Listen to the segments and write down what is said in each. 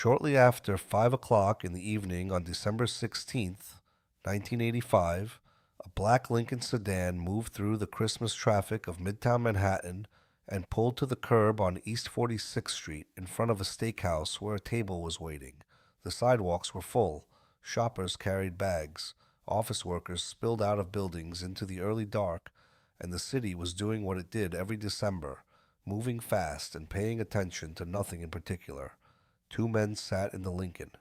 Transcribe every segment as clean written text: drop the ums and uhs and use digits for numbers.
Shortly after 5 o'clock in the evening on December 16th, 1985, a black Lincoln sedan moved through the Christmas traffic of Midtown Manhattan and pulled to the curb on East 46th Street in front of a steakhouse where a table was waiting. The sidewalks were full. Shoppers carried bags. Office workers spilled out of buildings into the early dark, and the city was doing what it did every December, moving fast and paying attention to nothing in particular. Two men sat in the Lincoln.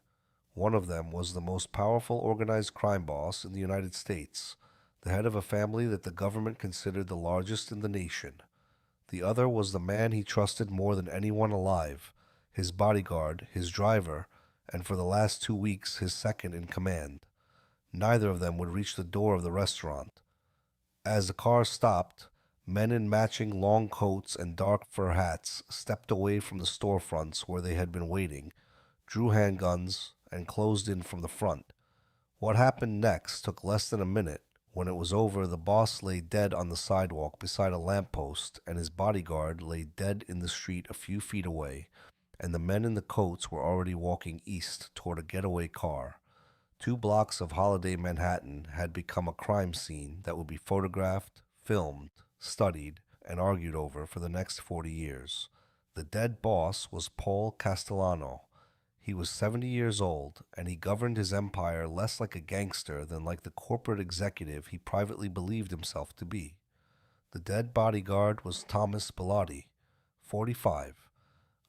One of them was the most powerful organized crime boss in the United States, the head of a family that the government considered the largest in the nation. The other was the man he trusted more than anyone alive, his bodyguard, his driver, and for the last 2 weeks his second in command. Neither of them would reach the door of the restaurant. As the car stopped, men in matching long coats and dark fur hats stepped away from the storefronts where they had been waiting, drew handguns, and closed in from the front. What happened next took less than a minute. When it was over, the boss lay dead on the sidewalk beside a lamppost, and his bodyguard lay dead in the street a few feet away, and the men in the coats were already walking east toward a getaway car. 2 blocks of holiday Manhattan had become a crime scene that would be photographed, filmed, studied, and argued over for the next 40 years. The dead boss was Paul Castellano. He was 70 years old, and he governed his empire less like a gangster than like the corporate executive he privately believed himself to be. The dead bodyguard was Tommy Bilotti, 45,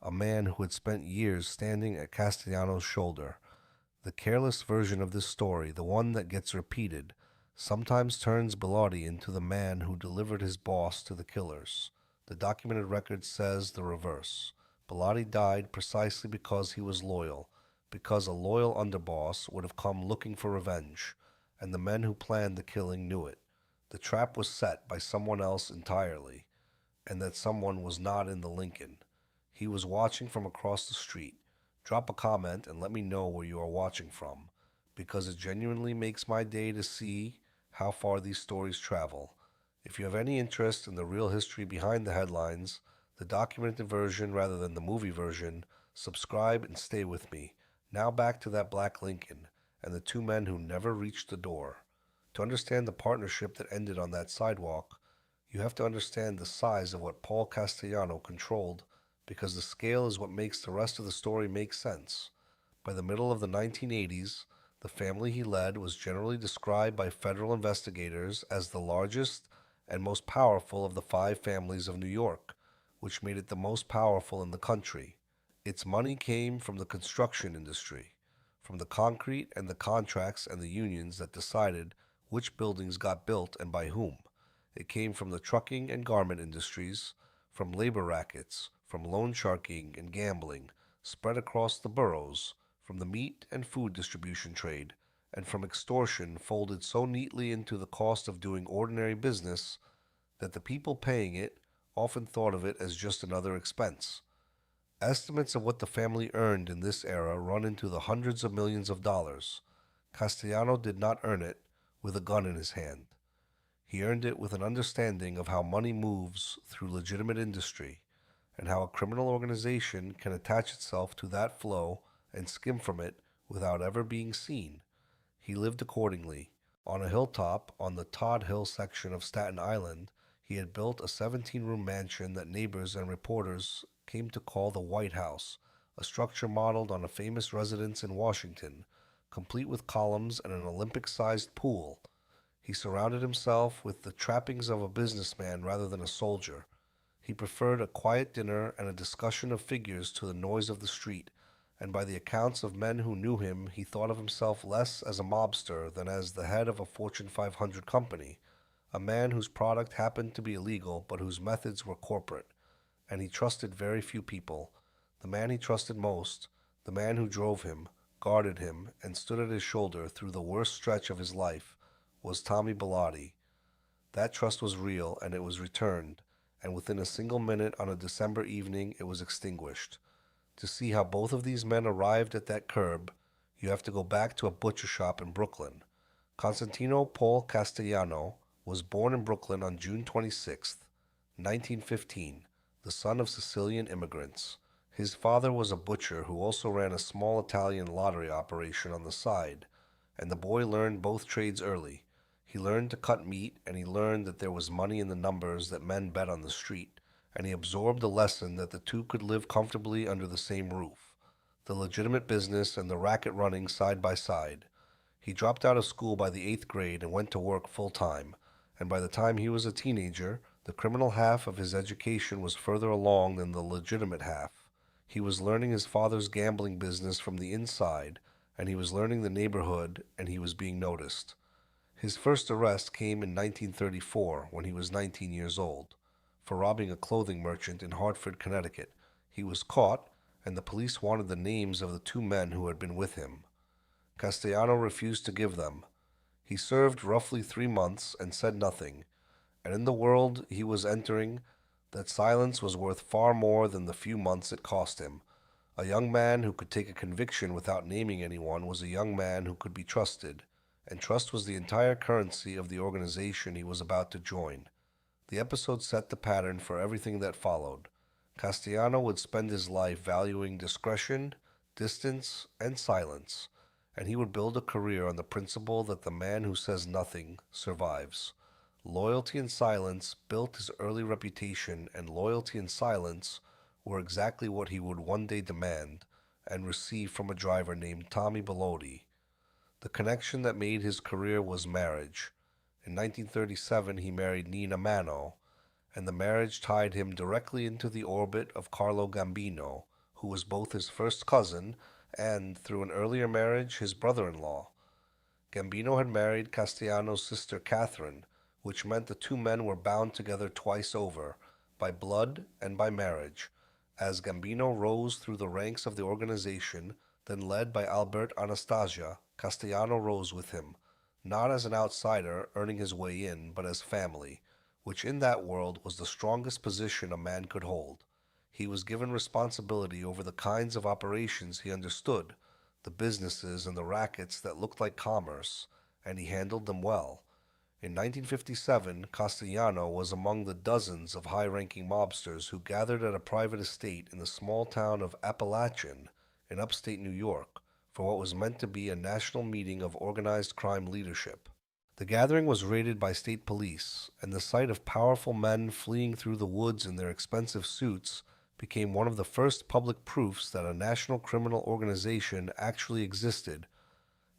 a man who had spent years standing at Castellano's shoulder. The careless version of this story, the one that gets repeated, sometimes turns Bilotti into the man who delivered his boss to the killers. The documented record says the reverse. Bilotti died precisely because he was loyal, because a loyal underboss would have come looking for revenge, and the men who planned the killing knew it. The trap was set by someone else entirely, and that someone was not in the Lincoln. He was watching from across the street. Drop a comment and let me know where you are watching from, because it genuinely makes my day to see how far these stories travel. If you have any interest in the real history behind the headlines, the documented version rather than the movie version, subscribe and stay with me. Now back to that black Lincoln and the two men who never reached the door. To understand the partnership that ended on that sidewalk, you have to understand the size of what Paul Castellano controlled, because the scale is what makes the rest of the story make sense. By the middle of the 1980s, the family he led was generally described by federal investigators as the largest and most powerful of the 5 families of New York, which made it the most powerful in the country. Its money came from the construction industry, from the concrete and the contracts and the unions that decided which buildings got built and by whom. It came from the trucking and garment industries, from labor rackets, from loan sharking and gambling, spread across the boroughs, from the meat and food distribution trade, and from extortion folded so neatly into the cost of doing ordinary business that the people paying it often thought of it as just another expense. Estimates of what the family earned in this era run into the hundreds of millions of dollars. Castellano did not earn it with a gun in his hand. He earned it with an understanding of how money moves through legitimate industry, and how a criminal organization can attach itself to that flow and skim from it without ever being seen. He lived accordingly. On a hilltop on the Todd Hill section of Staten Island, he had built a 17-room mansion that neighbors and reporters came to call the White House, a structure modeled on a famous residence in Washington, complete with columns and an Olympic-sized pool. He surrounded himself with the trappings of a businessman rather than a soldier. He preferred a quiet dinner and a discussion of figures to the noise of the street, and by the accounts of men who knew him, he thought of himself less as a mobster than as the head of a Fortune 500 company, a man whose product happened to be illegal but whose methods were corporate. And he trusted very few people. The man he trusted most, the man who drove him, guarded him, and stood at his shoulder through the worst stretch of his life, was Tommy Bilotti. That trust was real, and it was returned, and within a single minute on a December evening it was extinguished. To see how both of these men arrived at that curb, you have to go back to a butcher shop in Brooklyn. Constantino Paul Castellano was born in Brooklyn on June 26, 1915, the son of Sicilian immigrants. His father was a butcher who also ran a small Italian lottery operation on the side, and the boy learned both trades early. He learned to cut meat, and he learned that there was money in the numbers that men bet on the street, and he absorbed the lesson that the two could live comfortably under the same roof, the legitimate business and the racket running side by side. He dropped out of school by the 8th grade and went to work full time, and by the time he was a teenager, the criminal half of his education was further along than the legitimate half. He was learning his father's gambling business from the inside, and he was learning the neighborhood, and he was being noticed. His first arrest came in 1934 when he was 19 years old, for robbing a clothing merchant in Hartford, Connecticut. He was caught, and the police wanted the names of the two men who had been with him. Castellano refused to give them. He served roughly 3 months and said nothing, and in the world he was entering, that silence was worth far more than the few months it cost him. A young man who could take a conviction without naming anyone was a young man who could be trusted, and trust was the entire currency of the organization he was about to join. The episode set the pattern for everything that followed. Castellano would spend his life valuing discretion, distance, and silence, and he would build a career on the principle that the man who says nothing survives. Loyalty and silence built his early reputation, and loyalty and silence were exactly what he would one day demand and receive from a driver named Tommy Bilotti. The connection that made his career was marriage. In 1937, he married Nina Mano, and the marriage tied him directly into the orbit of Carlo Gambino, who was both his first cousin and, through an earlier marriage, his brother-in-law. Gambino had married Castellano's sister Catherine, which meant the two men were bound together twice over, by blood and by marriage. As Gambino rose through the ranks of the organization, then led by Albert Anastasia, Castellano rose with him, not as an outsider earning his way in, but as family, which in that world was the strongest position a man could hold. He was given responsibility over the kinds of operations he understood, the businesses and the rackets that looked like commerce, and he handled them well. In 1957, Castellano was among the dozens of high-ranking mobsters who gathered at a private estate in the small town of Appalachian in upstate New York for what was meant to be a national meeting of organized crime leadership. The gathering was raided by state police, and the sight of powerful men fleeing through the woods in their expensive suits became one of the first public proofs that a national criminal organization actually existed.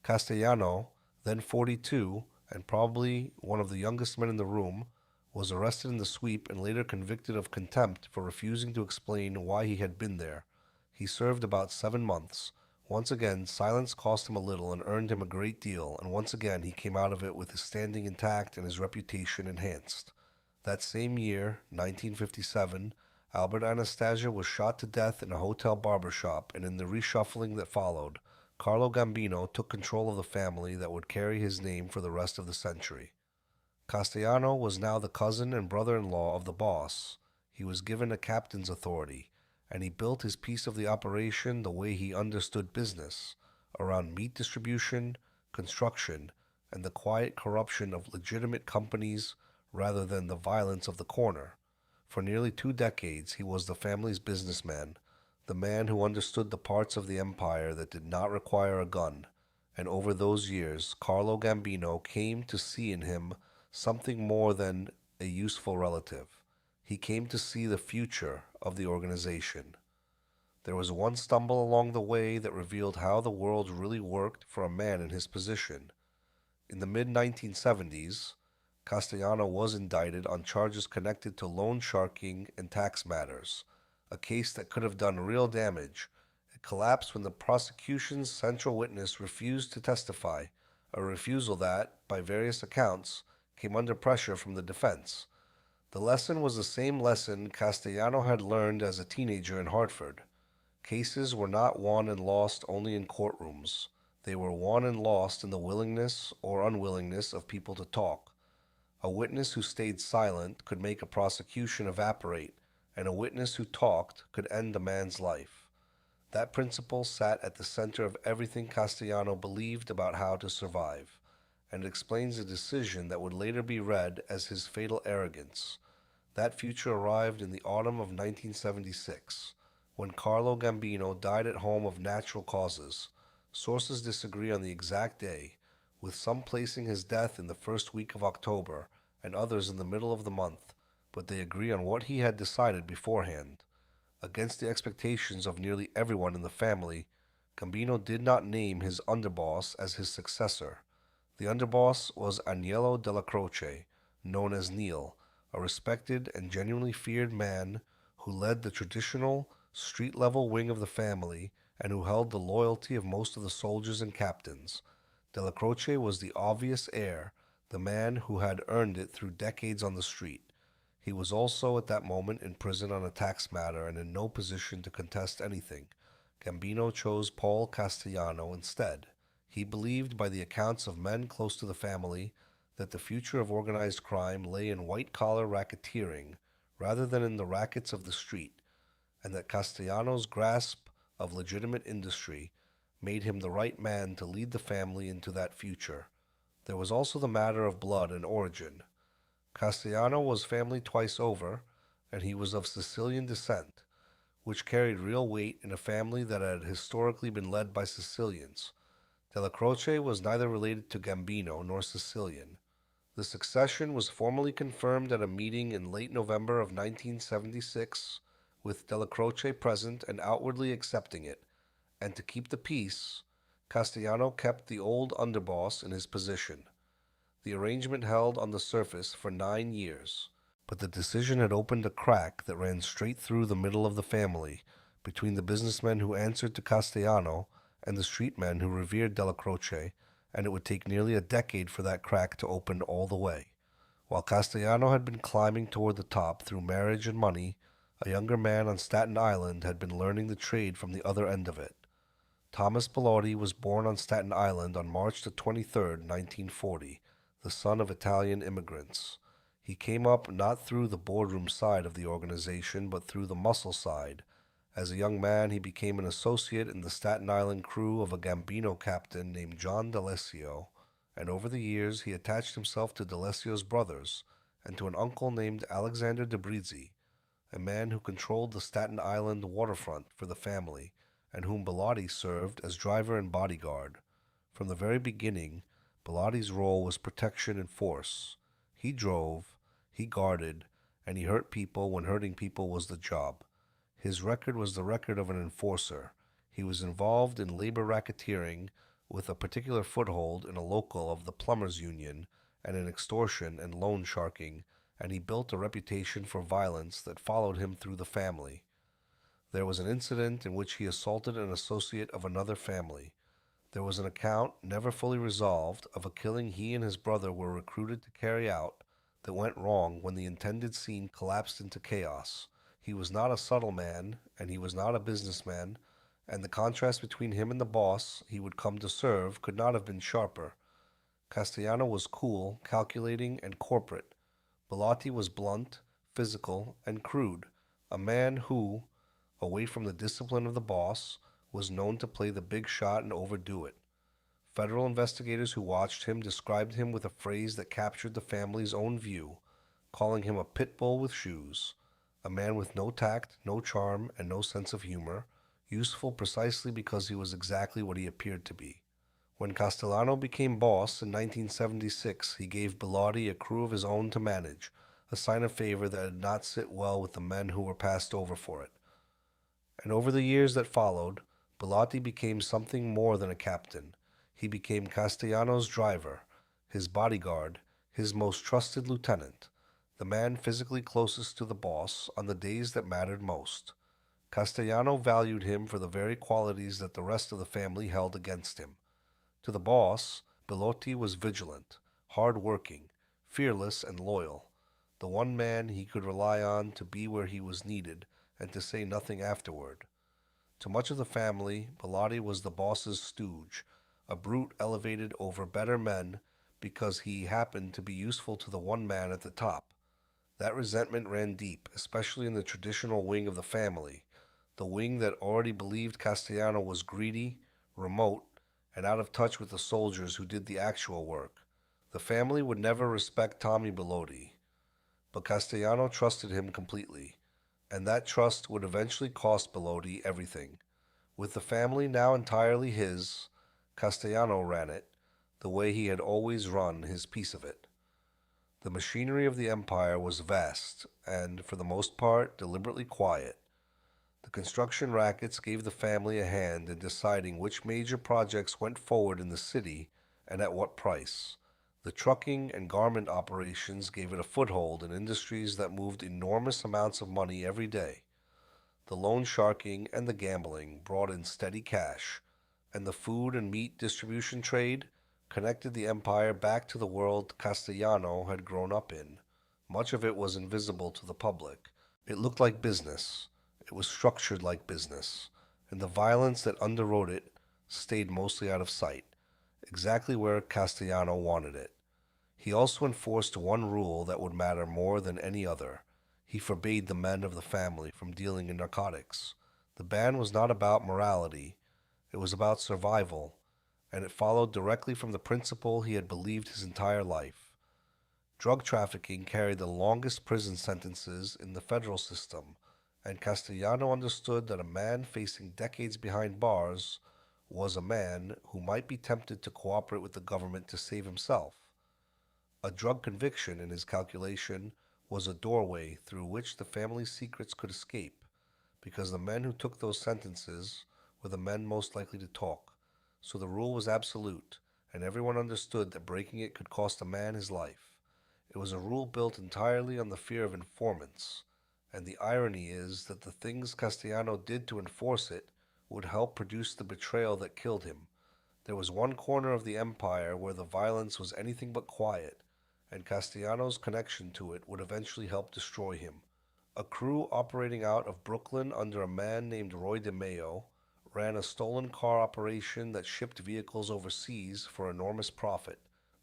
Castellano, then 42, and probably one of the youngest men in the room, was arrested in the sweep and later convicted of contempt for refusing to explain why he had been there. He served about 7 months. Once again, silence cost him a little and earned him a great deal, and once again he came out of it with his standing intact and his reputation enhanced. That same year, 1957, Albert Anastasia was shot to death in a hotel barbershop, and in the reshuffling that followed, Carlo Gambino took control of the family that would carry his name for the rest of the century. Castellano was now the cousin and brother-in-law of the boss. He was given a captain's authority, and he built his piece of the operation the way he understood business, around meat distribution, construction, and the quiet corruption of legitimate companies rather than the violence of the corner. For nearly 2 decades he was the family's businessman, the man who understood the parts of the empire that did not require a gun, and over those years Carlo Gambino came to see in him something more than a useful relative. He came to see the future of the organization. There was one stumble along the way that revealed how the world really worked for a man in his position. In the mid-1970s, Castellano was indicted on charges connected to loan sharking and tax matters, a case that could have done real damage. It collapsed when the prosecution's central witness refused to testify, a refusal that, by various accounts, came under pressure from the defense. The lesson was the same lesson Castellano had learned as a teenager in Hartford. Cases were not won and lost only in courtrooms. They were won and lost in the willingness or unwillingness of people to talk. A witness who stayed silent could make a prosecution evaporate, and a witness who talked could end a man's life. That principle sat at the center of everything Castellano believed about how to survive, and it explains a decision that would later be read as his fatal arrogance. That future arrived in the autumn of 1976, when Carlo Gambino died at home of natural causes. Sources disagree on the exact day, with some placing his death in the first week of October and others in the middle of the month, but they agree on what he had decided beforehand. Against the expectations of nearly everyone in the family, Gambino did not name his underboss as his successor. The underboss was Agnello della Croce, known as Neil, a respected and genuinely feared man who led the traditional street level wing of the family and who held the loyalty of most of the soldiers and captains. Della Croce was the obvious heir, the man who had earned it through decades on the street. He was also at that moment in prison on a tax matter and in no position to contest anything. Gambino chose Paul Castellano instead. He believed, by the accounts of men close to the family, that the future of organized crime lay in white-collar racketeering rather than in the rackets of the street, and that Castellano's grasp of legitimate industry made him the right man to lead the family into that future. There was also the matter of blood and origin. Castellano was family twice over, and he was of Sicilian descent, which carried real weight in a family that had historically been led by Sicilians. Della Croce was neither related to Gambino nor Sicilian. The succession was formally confirmed at a meeting in late November of 1976, with Della Croce present and outwardly accepting it, and to keep the peace, Castellano kept the old underboss in his position. The arrangement held on the surface for 9 years, but the decision had opened a crack that ran straight through the middle of the family, between the businessmen who answered to Castellano and the street men who revered Della Croce, and it would take nearly a decade for that crack to open all the way. While Castellano had been climbing toward the top through marriage and money, a younger man on Staten Island had been learning the trade from the other end of it. Thomas Bilotti was born on Staten Island on March the 23rd, 1940, the son of Italian immigrants. He came up not through the boardroom side of the organization, but through the muscle side. As a young man, he became an associate in the Staten Island crew of a Gambino captain named John D'Alessio, and over the years he attached himself to D'Alessio's brothers and to an uncle named Alexander DeBrizzi, a man who controlled the Staten Island waterfront for the family, and whom Bilotti served as driver and bodyguard. From the very beginning, Bilotti's role was protection and force. He drove, he guarded, and he hurt people when hurting people was the job. His record was the record of an enforcer. He was involved in labor racketeering with a particular foothold in a local of the Plumbers Union and in extortion and loan sharking, and he built a reputation for violence that followed him through the family. There was an incident in which he assaulted an associate of another family. There was an account, never fully resolved, of a killing he and his brother were recruited to carry out that went wrong when the intended scene collapsed into chaos. He was not a subtle man, and he was not a businessman, and the contrast between him and the boss he would come to serve could not have been sharper. Castellano was cool, calculating, and corporate. Bilotti was blunt, physical, and crude, a man who, away from the discipline of the boss, was known to play the big shot and overdo it. Federal investigators who watched him described him with a phrase that captured the family's own view, calling him a pit bull with shoes. A man with no tact, no charm, and no sense of humor, useful precisely because he was exactly what he appeared to be. When Castellano became boss in 1976, he gave Bilotti a crew of his own to manage, a sign of favor that did not sit well with the men who were passed over for it. And over the years that followed, Bilotti became something more than a captain. He became Castellano's driver, his bodyguard, his most trusted lieutenant, the man physically closest to the boss on the days that mattered most. Castellano valued him for the very qualities that the rest of the family held against him. To the boss, Bilotti was vigilant, hard-working, fearless, and loyal, the one man he could rely on to be where he was needed and to say nothing afterward. To much of the family, Bilotti was the boss's stooge, a brute elevated over better men because he happened to be useful to the one man at the top. That resentment ran deep, especially in the traditional wing of the family, the wing that already believed Castellano was greedy, remote, and out of touch with the soldiers who did the actual work. The family would never respect Tommy Bilotti, but Castellano trusted him completely, and that trust would eventually cost Bilotti everything. With the family now entirely his, Castellano ran it, the way he had always run his piece of it. The machinery of the empire was vast and, for the most part, deliberately quiet. The construction rackets gave the family a hand in deciding which major projects went forward in the city and at what price. The trucking and garment operations gave it a foothold in industries that moved enormous amounts of money every day. The loan sharking and the gambling brought in steady cash, and the food and meat distribution trade connected the empire back to the world Castellano had grown up in. Much of it was invisible to the public. It looked like business. It was structured like business, and the violence that underwrote it stayed mostly out of sight, exactly where Castellano wanted it. He also enforced one rule that would matter more than any other. He forbade the men of the family from dealing in narcotics. The ban was not about morality, it was about survival, and it followed directly from the principle he had believed his entire life. Drug trafficking carried the longest prison sentences in the federal system, and Castellano understood that a man facing decades behind bars was a man who might be tempted to cooperate with the government to save himself. A drug conviction, in his calculation, was a doorway through which the family's secrets could escape, because the men who took those sentences were the men most likely to talk. So the rule was absolute, and everyone understood that breaking it could cost a man his life. It was a rule built entirely on the fear of informants, and the irony is that the things Castellano did to enforce it would help produce the betrayal that killed him. There was one corner of the empire where the violence was anything but quiet, and Castellano's connection to it would eventually help destroy him. A crew operating out of Brooklyn under a man named Roy DeMeo ran a stolen car operation that shipped vehicles overseas for enormous profit.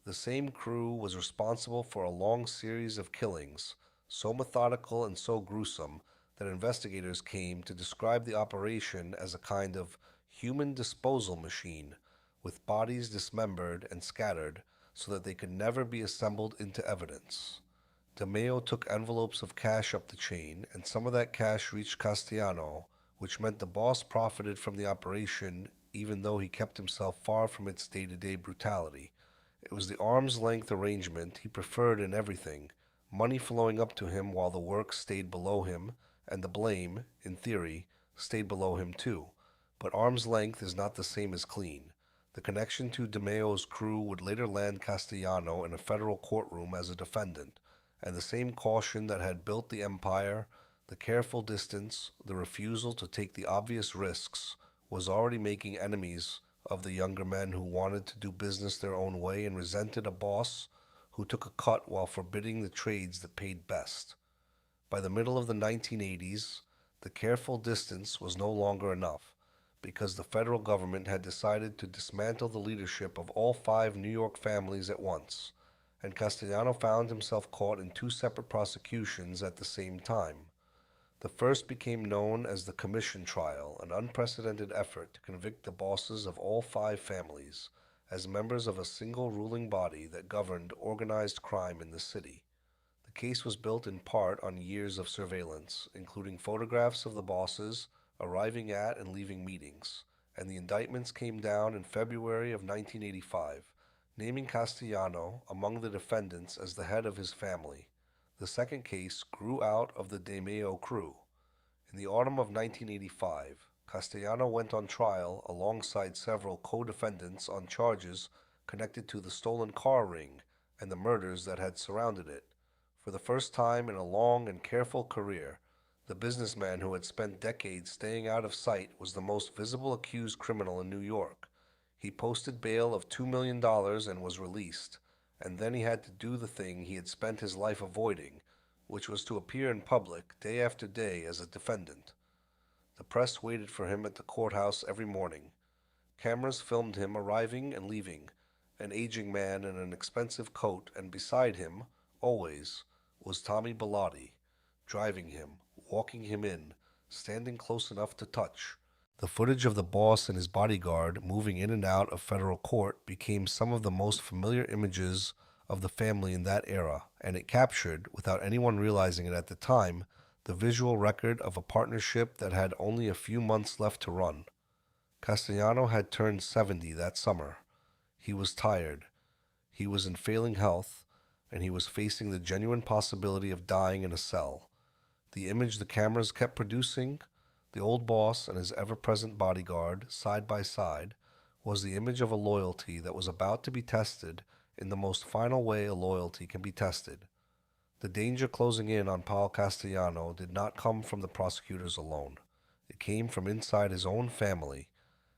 The same crew was responsible for a long series of killings, so methodical and so gruesome that investigators came to describe the operation as a kind of human disposal machine, with bodies dismembered and scattered so that they could never be assembled into evidence. DeMeo took envelopes of cash up the chain, and some of that cash reached Castellano, which meant the boss profited from the operation even though he kept himself far from its day-to-day brutality. It was the arm's-length arrangement he preferred in everything, money flowing up to him while the work stayed below him, and the blame, in theory, stayed below him too. But arm's length is not the same as clean. The connection to DeMeo's crew would later land Castellano in a federal courtroom as a defendant, and the same caution that had built the empire, the careful distance, the refusal to take the obvious risks, was already making enemies of the younger men who wanted to do business their own way and resented a boss who took a cut while forbidding the trades that paid best. By the middle of the 1980s, the careful distance was no longer enough, because the federal government had decided to dismantle the leadership of all 5 New York families at once, and Castellano found himself caught in 2 separate prosecutions at the same time. The first became known as the Commission Trial, an unprecedented effort to convict the bosses of all 5 families as members of a single ruling body that governed organized crime in the city. The case was built in part on years of surveillance, including photographs of the bosses arriving at and leaving meetings, and the indictments came down in February of 1985, naming Castellano among the defendants as the head of his family. The second case grew out of the DeMeo crew. In the autumn of 1985, Castellano went on trial alongside several co-defendants on charges connected to the stolen car ring and the murders that had surrounded it. For the first time in a long and careful career, the businessman who had spent decades staying out of sight was the most visible accused criminal in New York. He posted bail of $2 million and was released, and then he had to do the thing he had spent his life avoiding, which was to appear in public day after day as a defendant. The press waited for him at the courthouse every morning. Cameras filmed him arriving and leaving, an aging man in an expensive coat, and beside him, always, was Tommy Bilotti, driving him, walking him in, standing close enough to touch. The footage of the boss and his bodyguard moving in and out of federal court became some of the most familiar images of the family in that era, and it captured, without anyone realizing it at the time, the visual record of a partnership that had only a few months left to run. Castellano had turned 70 that summer. He was tired, he was in failing health, and he was facing the genuine possibility of dying in a cell. The image the cameras kept producing, the old boss and his ever present bodyguard, side by side, was the image of a loyalty that was about to be tested in the most final way a loyalty can be tested. The danger closing in on Paul Castellano did not come from the prosecutors alone. It came from inside his own family,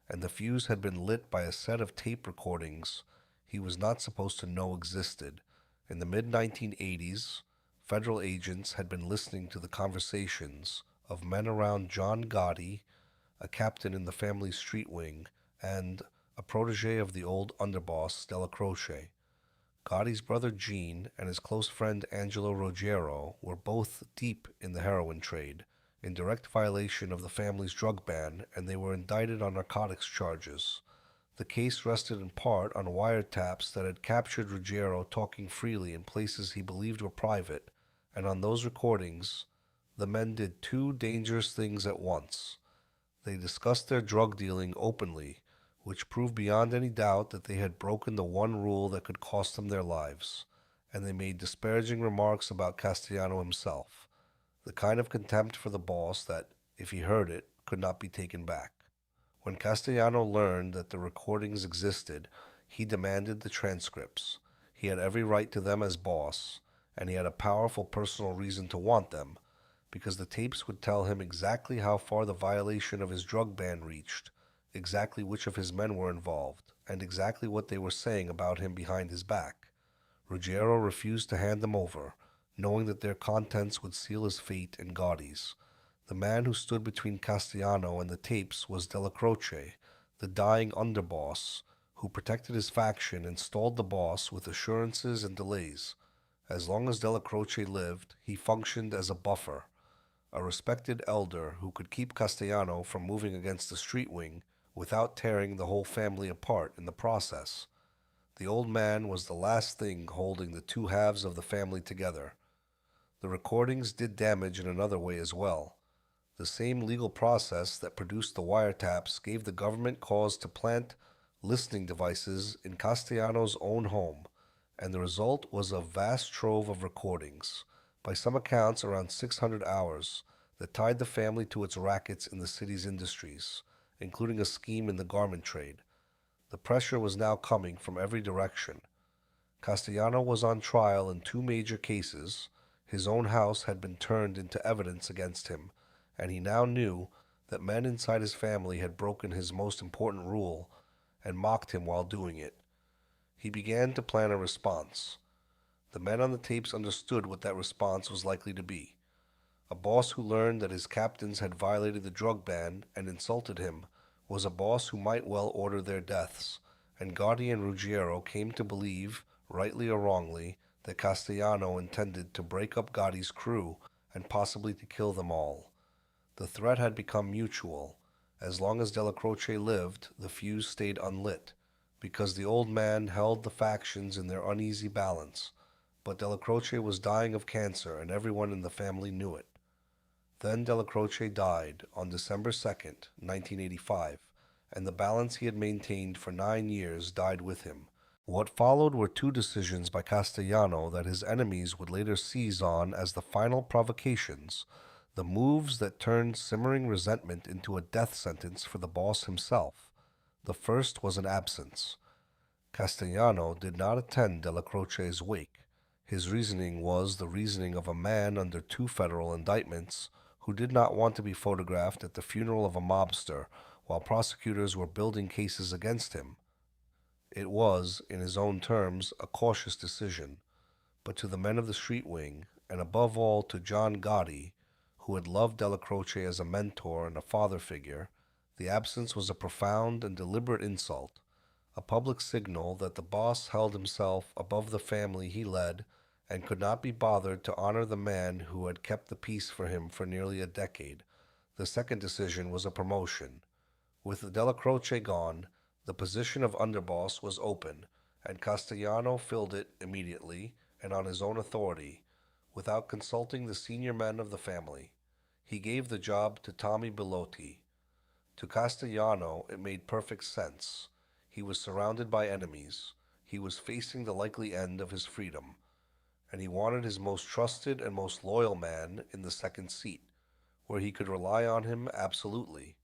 and the fuse had been lit by a set of tape recordings he was not supposed to know existed. In the mid-1980s, federal agents had been listening to the conversations of men around John Gotti, a captain in the family's street wing, and a protege of the old underboss Della Croce. Gotti's brother Gene and his close friend Angelo Ruggiero were both deep in the heroin trade, in direct violation of the family's drug ban, and they were indicted on narcotics charges. The case rested in part on wiretaps that had captured Ruggiero talking freely in places he believed were private, and on those recordings, the men did two dangerous things at once. They discussed their drug dealing openly, which proved beyond any doubt that they had broken the one rule that could cost them their lives, and they made disparaging remarks about Castellano himself, the kind of contempt for the boss that, if he heard it, could not be taken back. When Castellano learned that the recordings existed, he demanded the transcripts. He had every right to them as boss, and he had a powerful personal reason to want them, because the tapes would tell him exactly how far the violation of his drug ban reached, exactly which of his men were involved, and exactly what they were saying about him behind his back. Ruggiero refused to hand them over, knowing that their contents would seal his fate and Gotti's. The man who stood between Castellano and the tapes was Della Croce, the dying underboss, who protected his faction and stalled the boss with assurances and delays. As long as Della Croce lived, he functioned as a buffer, a respected elder who could keep Castellano from moving against the street wing without tearing the whole family apart in the process. The old man was the last thing holding the two halves of the family together. The recordings did damage in another way as well. The same legal process that produced the wiretaps gave the government cause to plant listening devices in Castellano's own home, and the result was a vast trove of recordings, by some accounts around 600 hours, that tied the family to its rackets in the city's industries, including a scheme in the garment trade. The pressure was now coming from every direction. Castellano was on trial in two major cases. His own house had been turned into evidence against him, and he now knew that men inside his family had broken his most important rule and mocked him while doing it. He began to plan a response. The men on the tapes understood what that response was likely to be. A boss who learned that his captains had violated the drug ban and insulted him was a boss who might well order their deaths, and Gotti and Ruggiero came to believe, rightly or wrongly, that Castellano intended to break up Gotti's crew and possibly to kill them all. The threat had become mutual. As long as Della Croce lived, the fuse stayed unlit, because the old man held the factions in their uneasy balance. But Della Croce was dying of cancer, and everyone in the family knew it. Then Della Croce died on December 2nd, 1985, and the balance he had maintained for 9 years died with him. What followed were two decisions by Castellano that his enemies would later seize on as the final provocations, the moves that turned simmering resentment into a death sentence for the boss himself. The first was an absence. Castellano did not attend Della Croce's wake. His reasoning was the reasoning of a man under 2 federal indictments who did not want to be photographed at the funeral of a mobster while prosecutors were building cases against him. It was, in his own terms, a cautious decision, but to the men of the street wing, and above all to John Gotti, who had loved Della Croce as a mentor and a father figure, the absence was a profound and deliberate insult, a public signal that the boss held himself above the family he led and could not be bothered to honor the man who had kept the peace for him for nearly a decade. The second decision was a promotion. With Della Croce gone, the position of underboss was open, and Castellano filled it immediately and on his own authority, without consulting the senior men of the family. He gave the job to Tommy Bilotti. To Castellano, it made perfect sense. He was surrounded by enemies. He was facing the likely end of his freedom, and he wanted his most trusted and most loyal man in the second seat, where he could rely on him absolutely.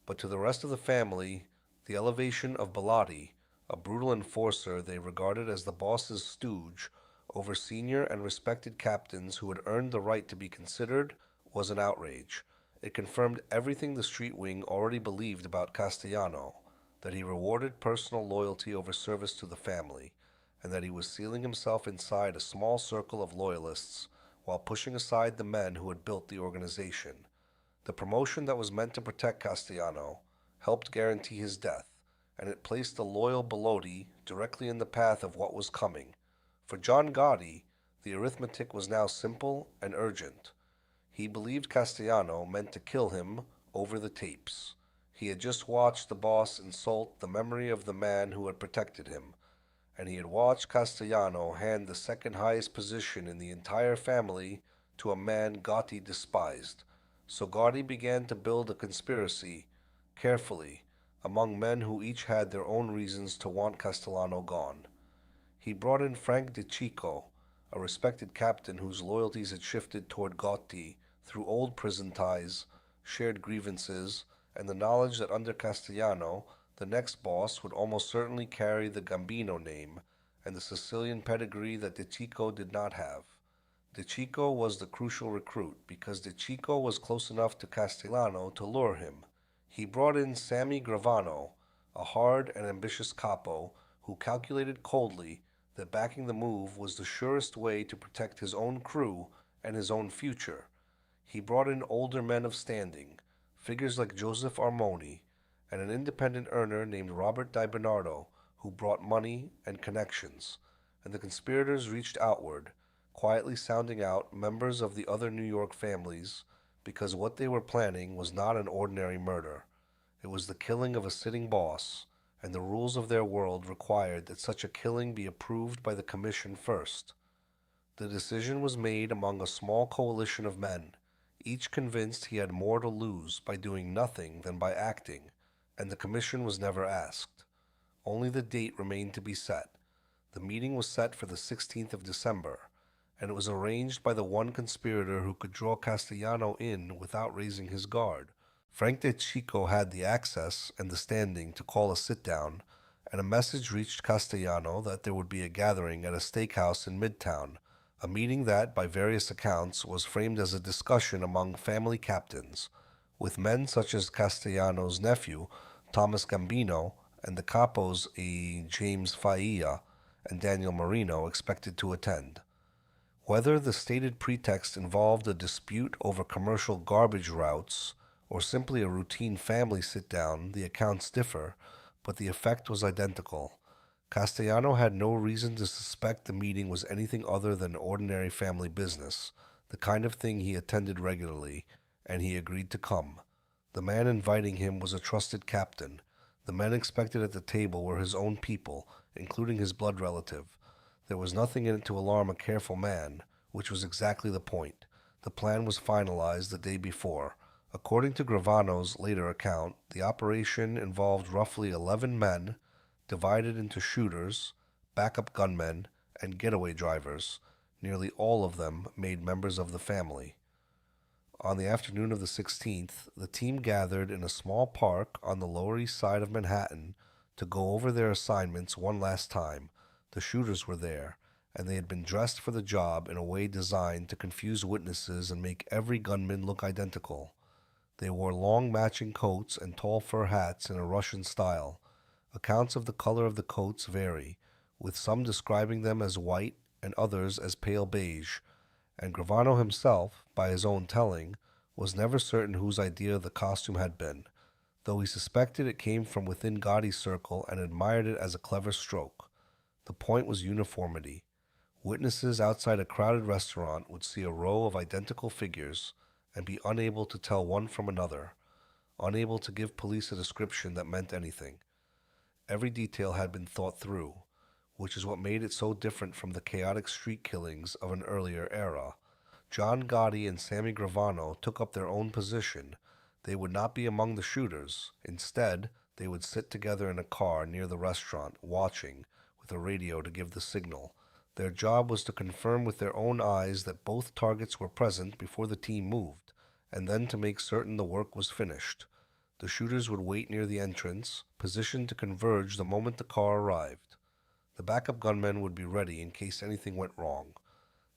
But to the rest of the family, the elevation of Bilotti, a brutal enforcer they regarded as the boss's stooge over senior and respected captains who had earned the right to be considered, was an outrage. It confirmed everything the street wing already believed about Castellano, that he rewarded personal loyalty over service to the family, and that he was sealing himself inside a small circle of loyalists while pushing aside the men who had built the organization. The promotion that was meant to protect Castellano helped guarantee his death, and it placed the loyal Bilotti directly in the path of what was coming. For John Gotti, the arithmetic was now simple and urgent. He believed Castellano meant to kill him over the tapes. He had just watched the boss insult the memory of the man who had protected him, and he had watched Castellano hand the second highest position in the entire family to a man Gotti despised. So Gotti began to build a conspiracy, carefully, among men who each had their own reasons to want Castellano gone. He brought in Frank De Chico, a respected captain whose loyalties had shifted toward Gotti through old prison ties, shared grievances, and the knowledge that under Castellano, the next boss would almost certainly carry the Gambino name and the Sicilian pedigree that De Chico did not have. De Chico was the crucial recruit because De Chico was close enough to Castellano to lure him. He brought in Sammy Gravano, a hard and ambitious capo who calculated coldly that backing the move was the surest way to protect his own crew and his own future. He brought in older men of standing, figures like Joseph Armoni, and an independent earner named Robert Di Bernardo, who brought money and connections, and the conspirators reached outward, quietly sounding out members of the other New York families, because what they were planning was not an ordinary murder. It was the killing of a sitting boss, and the rules of their world required that such a killing be approved by the commission first. The decision was made among a small coalition of men, each convinced he had more to lose by doing nothing than by acting, and the commission was never asked. Only the date remained to be set. The meeting was set for the 16th of December, and it was arranged by the one conspirator who could draw Castellano in without raising his guard. Frank De Chico had the access and the standing to call a sit-down, and a message reached Castellano that there would be a gathering at a steakhouse in Midtown, a meeting that, by various accounts, was framed as a discussion among family captains, with men such as Castellano's nephew, Thomas Gambino, and the capos James Failla and Daniel Marino expected to attend. Whether the stated pretext involved a dispute over commercial garbage routes or simply a routine family sit-down, the accounts differ, but the effect was identical. Castellano had no reason to suspect the meeting was anything other than ordinary family business, the kind of thing he attended regularly, and he agreed to come. The man inviting him was a trusted captain. The men expected at the table were his own people, including his blood relative. There was nothing in it to alarm a careful man, which was exactly the point. The plan was finalized the day before. According to Gravano's later account, the operation involved roughly 11 men, divided into shooters, backup gunmen, and getaway drivers, nearly all of them made members of the family. On the afternoon of the 16th, the team gathered in a small park on the Lower East Side of Manhattan to go over their assignments one last time. The shooters were there, and they had been dressed for the job in a way designed to confuse witnesses and make every gunman look identical. They wore long matching coats and tall fur hats in a Russian style. Accounts of the color of the coats vary, with some describing them as white and others as pale beige, and Gravano himself, by his own telling, was never certain whose idea the costume had been, though he suspected it came from within Gotti's circle and admired it as a clever stroke. The point was uniformity. Witnesses outside a crowded restaurant would see a row of identical figures and be unable to tell one from another, unable to give police a description that meant anything. Every detail had been thought through, which is what made it so different from the chaotic street killings of an earlier era. John Gotti and Sammy Gravano took up their own position. They would not be among the shooters. Instead, they would sit together in a car near the restaurant, watching, with a radio to give the signal. Their job was to confirm with their own eyes that both targets were present before the team moved, and then to make certain the work was finished. The shooters would wait near the entrance, positioned to converge the moment the car arrived. The backup gunmen would be ready in case anything went wrong.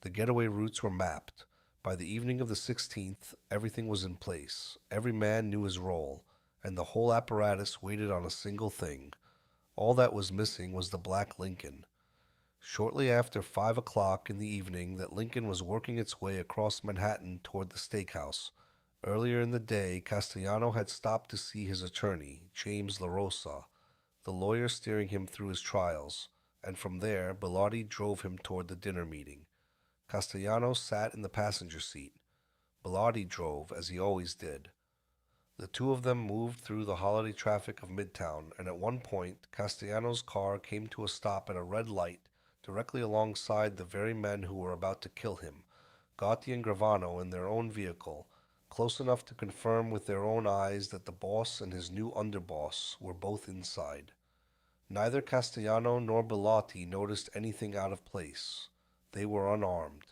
The getaway routes were mapped. By the evening of the 16th, everything was in place. Every man knew his role, and the whole apparatus waited on a single thing. All that was missing was the black Lincoln. Shortly after 5 o'clock in the evening, that Lincoln was working its way across Manhattan toward the steakhouse. Earlier in the day, Castellano had stopped to see his attorney, James LaRosa, the lawyer steering him through his trials, and from there, Bilotti drove him toward the dinner meeting. Castellano sat in the passenger seat. Bilotti drove, as he always did. The two of them moved through the holiday traffic of Midtown, and at one point, Castellano's car came to a stop at a red light directly alongside the very men who were about to kill him, Gotti and Gravano in their own vehicle, close enough to confirm with their own eyes that the boss and his new underboss were both inside. Neither Castellano nor Bilotti noticed anything out of place. They were unarmed.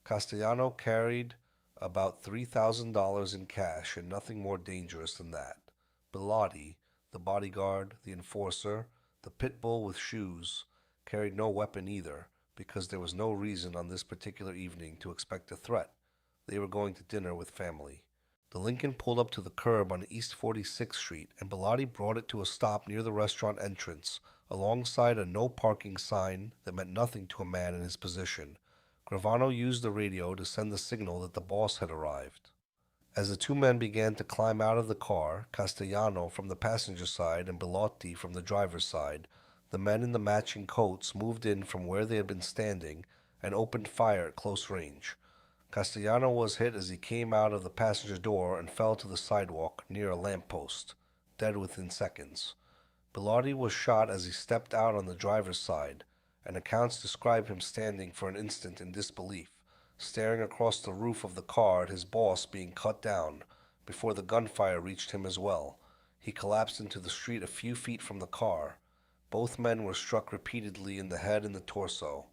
Castellano carried about $3,000 in cash and nothing more dangerous than that. Bilotti, the bodyguard, the enforcer, the pit bull with shoes, carried no weapon either, because there was no reason on this particular evening to expect a threat. They were going to dinner with family. The Lincoln pulled up to the curb on East 46th Street, and Bilotti brought it to a stop near the restaurant entrance, alongside a no parking sign that meant nothing to a man in his position. Gravano used the radio to send the signal that the boss had arrived. As the two men began to climb out of the car, Castellano from the passenger side and Bilotti from the driver's side, the men in the matching coats moved in from where they had been standing and opened fire at close range. Castellano was hit as he came out of the passenger door and fell to the sidewalk near a lamppost, dead within seconds. Bilotti was shot as he stepped out on the driver's side, and accounts describe him standing for an instant in disbelief, staring across the roof of the car at his boss being cut down, before the gunfire reached him as well. He collapsed into the street a few feet from the car. Both men were struck repeatedly in the head and the torso.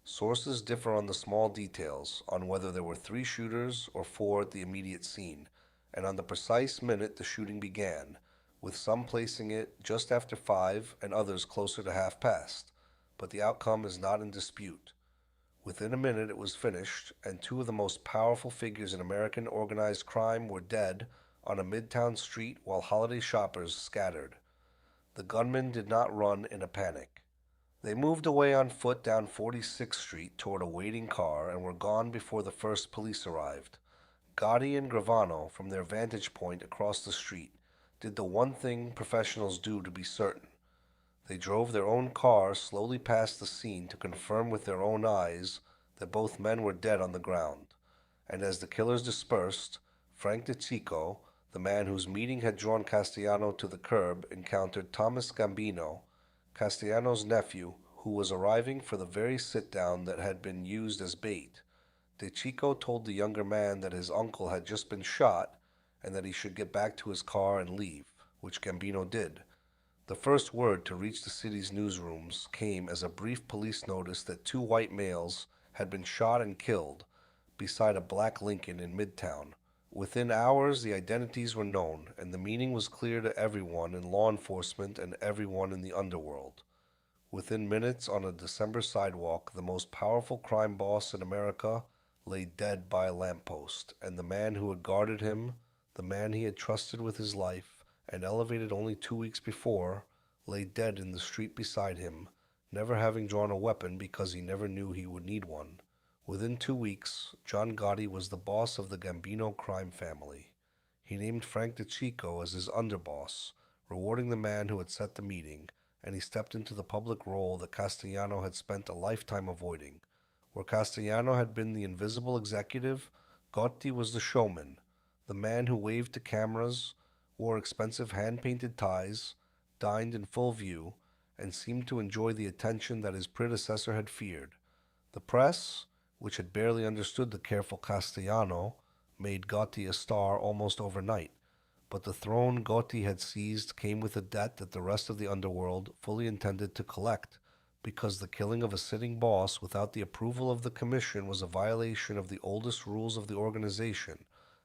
Sources differ on the small details, on whether there were 3 shooters or 4 at the immediate scene, and on the precise minute the shooting began, with some placing it just after 5 and others closer to half past, but the outcome is not in dispute. Within a minute it was finished, and 2 of the most powerful figures in American organized crime were dead on a midtown street while holiday shoppers scattered. The gunmen did not run in a panic. They moved away on foot down 46th Street toward a waiting car and were gone before the first police arrived. Gotti and Gravano, from their vantage point across the street, did the one thing professionals do to be certain. They drove their own car slowly past the scene to confirm with their own eyes that both men were dead on the ground. And as the killers dispersed, Frank DeCicco, the man whose meeting had drawn Castellano to the curb, encountered Thomas Gambino, Castellano's nephew, who was arriving for the very sit-down that had been used as bait. DeCicco told the younger man that his uncle had just been shot and that he should get back to his car and leave, which Gambino did. The first word to reach the city's newsrooms came as a brief police notice that 2 white males had been shot and killed beside a black Lincoln in Midtown. Within hours, the identities were known, and the meaning was clear to everyone in law enforcement and everyone in the underworld. Within minutes, on a December sidewalk, the most powerful crime boss in America lay dead by a lamppost, and the man who had guarded him, the man he had trusted with his life and elevated only 2 weeks before, lay dead in the street beside him, never having drawn a weapon because he never knew he would need one. Within 2 weeks, John Gotti was the boss of the Gambino crime family. He named Frank DeCicco as his underboss, rewarding the man who had set the meeting, and he stepped into the public role that Castellano had spent a lifetime avoiding. Where Castellano had been the invisible executive, Gotti was the showman, the man who waved to cameras, wore expensive hand-painted ties, dined in full view, and seemed to enjoy the attention that his predecessor had feared. The press, which had barely understood the careful Castellano, made Gotti a star almost overnight. But the throne Gotti had seized came with a debt that the rest of the underworld fully intended to collect, because the killing of a sitting boss without the approval of the commission was a violation of the oldest rules of the organization,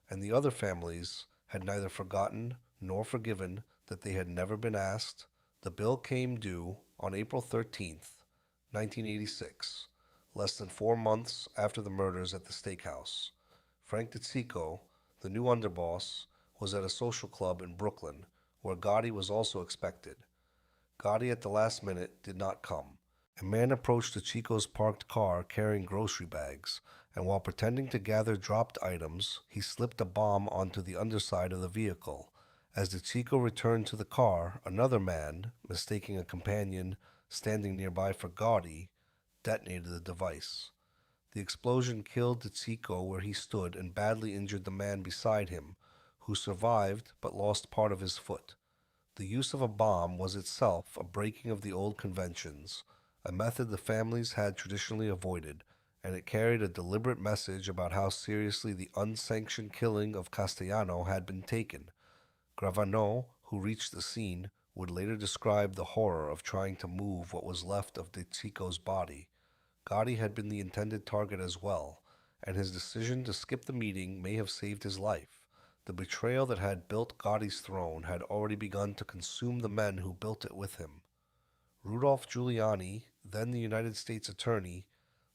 and the other families had neither forgotten nor forgiven that they had never been asked. The bill came due on April 13th, 1986, less than 4 months after the murders at the steakhouse. Frank DeCicco, the new underboss, was at a social club in Brooklyn, where Gotti was also expected. Gotti, at the last minute, did not come. A man approached DeCicco's parked car carrying grocery bags, and while pretending to gather dropped items, he slipped a bomb onto the underside of the vehicle. As DeCicco returned to the car, another man, mistaking a companion standing nearby for Gotti, detonated the device. The explosion killed DeCicco where he stood and badly injured the man beside him, who survived but lost part of his foot. The use of a bomb was itself a breaking of the old conventions, a method the families had traditionally avoided, and it carried a deliberate message about how seriously the unsanctioned killing of Castellano had been taken. Gravano, who reached the scene, would later describe the horror of trying to move what was left of DeCicco's body. Gotti had been the intended target as well, and his decision to skip the meeting may have saved his life. The betrayal that had built Gotti's throne had already begun to consume the men who built it with him. Rudolph Giuliani, then the United States Attorney,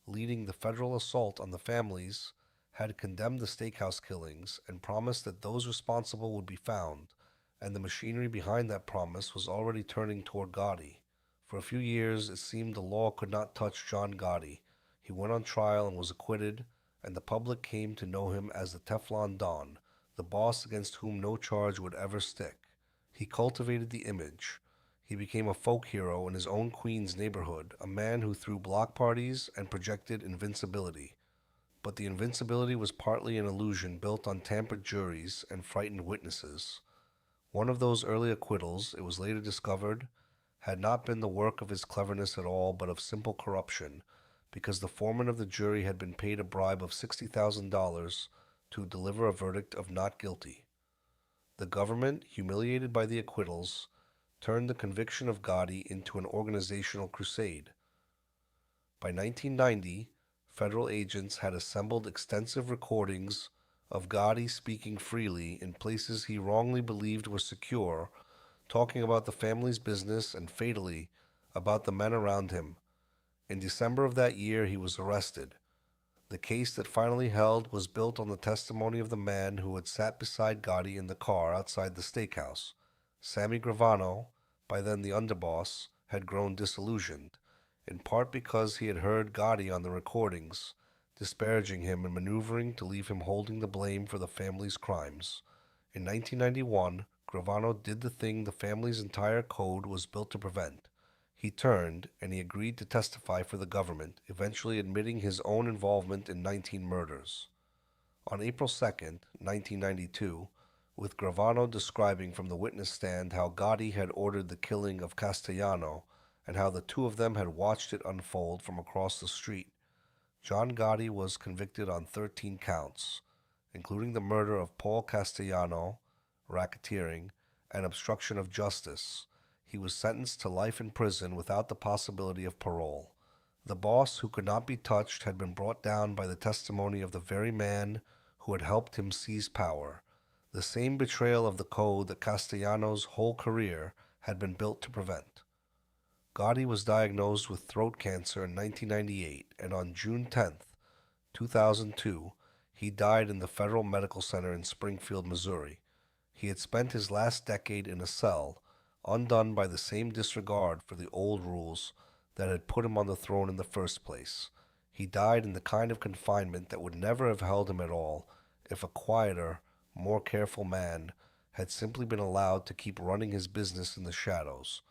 leading the federal assault on the families, had condemned the steakhouse killings and promised that those responsible would be found, and the machinery behind that promise was already turning toward Gotti. For a few years, it seemed the law could not touch John Gotti. He went on trial and was acquitted, and the public came to know him as the Teflon Don, the boss against whom no charge would ever stick. He cultivated the image. He became a folk hero in his own Queens neighborhood, a man who threw block parties and projected invincibility. But the invincibility was partly an illusion built on tampered juries and frightened witnesses. One of those early acquittals, it was later discovered, had not been the work of his cleverness at all, but of simple corruption, because the foreman of the jury had been paid a bribe of $60,000 to deliver a verdict of not guilty. The government, humiliated by the acquittals, turned the conviction of Gotti into an organizational crusade. By 1990, federal agents had assembled extensive recordings of Gotti speaking freely in places he wrongly believed were secure, talking about the family's business and, fatally, about the men around him. In December of that year, he was arrested. The case that finally held was built on the testimony of the man who had sat beside Gotti in the car outside the steakhouse. Sammy Gravano, by then the underboss, had grown disillusioned, in part because he had heard Gotti on the recordings, disparaging him and maneuvering to leave him holding the blame for the family's crimes. In 1991, Gravano did the thing the family's entire code was built to prevent. He turned, and he agreed to testify for the government, eventually admitting his own involvement in 19 murders. On April 2nd, 1992, with Gravano describing from the witness stand how Gotti had ordered the killing of Castellano and how the two of them had watched it unfold from across the street, John Gotti was convicted on 13 counts, including the murder of Paul Castellano, racketeering, and obstruction of justice. He was sentenced to life in prison without the possibility of parole. The boss, who could not be touched, had been brought down by the testimony of the very man who had helped him seize power, the same betrayal of the code that Castellano's whole career had been built to prevent. Gotti was diagnosed with throat cancer in 1998, and on June 10th, 2002, he died in the Federal Medical Center in Springfield, Missouri. He had spent his last decade in a cell, undone by the same disregard for the old rules that had put him on the throne in the first place. He died in the kind of confinement that would never have held him at all if a quieter, more careful man had simply been allowed to keep running his business in the shadows.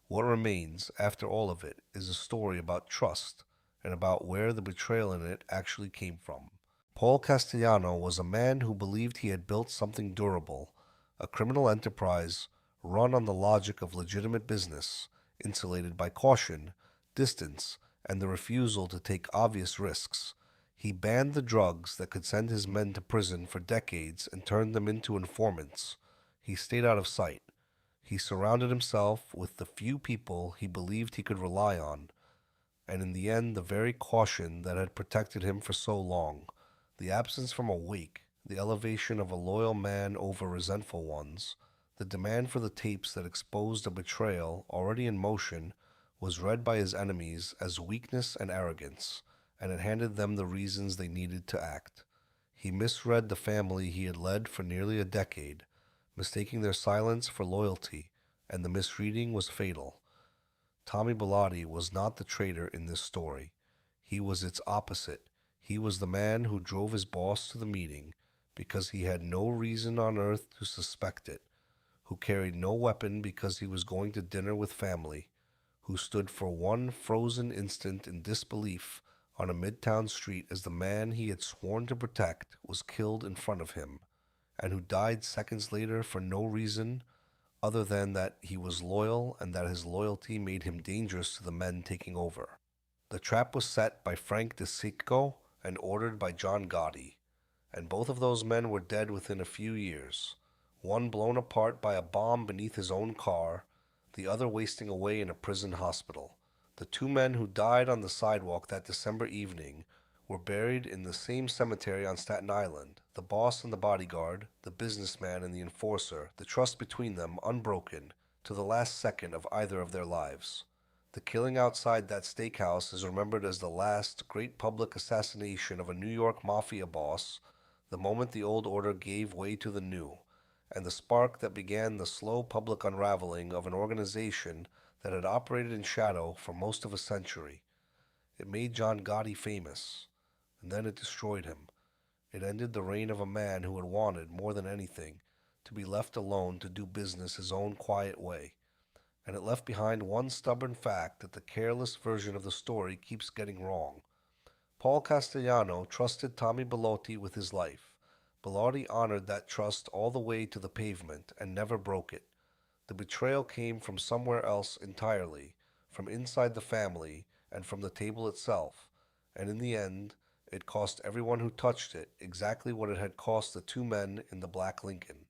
What remains, after all of it, is a story about trust and about where the betrayal in it actually came from. Paul Castellano was a man who believed he had built something durable, a criminal enterprise run on the logic of legitimate business, insulated by caution, distance, and the refusal to take obvious risks. He banned the drugs that could send his men to prison for decades and turned them into informants. He stayed out of sight. He surrounded himself with the few people he believed he could rely on, and in the end, the very caution that had protected him for so long, the absence from a wake, the elevation of a loyal man over resentful ones, the demand for the tapes that exposed a betrayal already in motion, was read by his enemies as weakness and arrogance, and it handed them the reasons they needed to act. He misread the family he had led for nearly a decade, mistaking their silence for loyalty, and the misreading was fatal. Tommy Bilotti was not the traitor in this story. He was its opposite. He was the man who drove his boss to the meeting because he had no reason on earth to suspect it, who carried no weapon because he was going to dinner with family, who stood for one frozen instant in disbelief on a midtown street as the man he had sworn to protect was killed in front of him, and who died seconds later for no reason other than that he was loyal and that his loyalty made him dangerous to the men taking over. The trap was set by Frank DeSicco and ordered by John Gotti, and both of those men were dead within a few years, one blown apart by a bomb beneath his own car, the other wasting away in a prison hospital. The two men who died on the sidewalk that December evening were buried in the same cemetery on Staten Island, the boss and the bodyguard, the businessman and the enforcer, the trust between them unbroken to the last second of either of their lives. The killing outside that steakhouse is remembered as the last great public assassination of a New York Mafia boss, the moment the old order gave way to the new, and the spark that began the slow public unraveling of an organization that had operated in shadow for most of a century. It made John Gotti famous, and then it destroyed him. It ended the reign of a man who had wanted, more than anything, to be left alone to do business his own quiet way. And it left behind one stubborn fact that the careless version of the story keeps getting wrong. Paul Castellano trusted Tommy Bilotti with his life. Bilotti honored that trust all the way to the pavement and never broke it. The betrayal came from somewhere else entirely, from inside the family and from the table itself, and in the end, it cost everyone who touched it exactly what it had cost the two men in the black Lincoln.